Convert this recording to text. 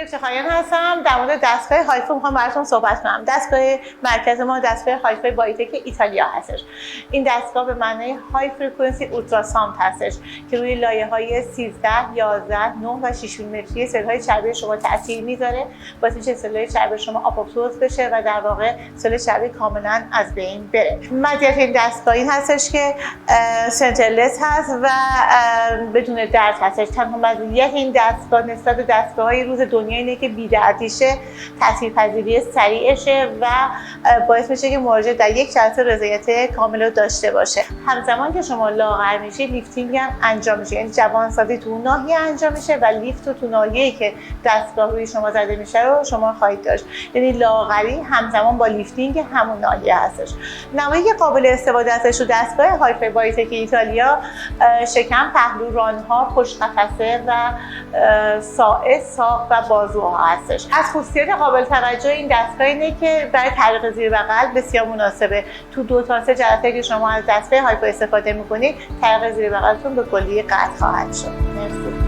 افتخاریان هستم. در مورد دستگاه هایفای میخوام براتون صحبت کنم. دستگاه مرکز ما دستگاه هایفای بایوتک ایتالیا هستش. این دستگاه به معنای های فرکانسی اولتراساوند هستش که روی لایه‌های 13، 11، 9 و 6 میلیمتری سل‌های چربی شما تاثیر میذاره. باعث میشه سل‌های چربی شما آپوپتوز بشه و در واقع سل چربی کاملا از بین بره. مزیت این دستگاه این هستش که سنترلس هست و بدون درد هستش. تنها مزیت این دستگاه نسبت به دستگاه‌های روز دنیا اینه که بی‌دردیشه، تاثیرپذیری سریعشه و باعث میشه که مراجع در یک جلسه رضایت کامل رو داشته باشه. همزمان که شما لاغر میشید لیفتینگ هم انجام میشه، یعنی جوانسازی تو اون ناحیه انجام میشه و لیفت تو ناحیه‌ای که دستگاه روی شما زده میشه رو شما خواهید داشت. یعنی لاغری همزمان با لیفتینگ همون ناحیه هستش. نمایی که قابل استفاده هستش تو دستگاه هایفای بایوتک ایتالیا شکم، پهلو، ران‌ها، پشت قفسه و ساعد، ساق و بازوها هستش. از خصوصیات قابل توجه این دستگاه اینه که برای تعلیق زیر بغل بسیار مناسبه. تو 2 تا 3 جلسه که شما از دستگاه هایفای استفاده میکنید تعلیق زیر بغلتون به کلی قطع خواهد شد. مرسی.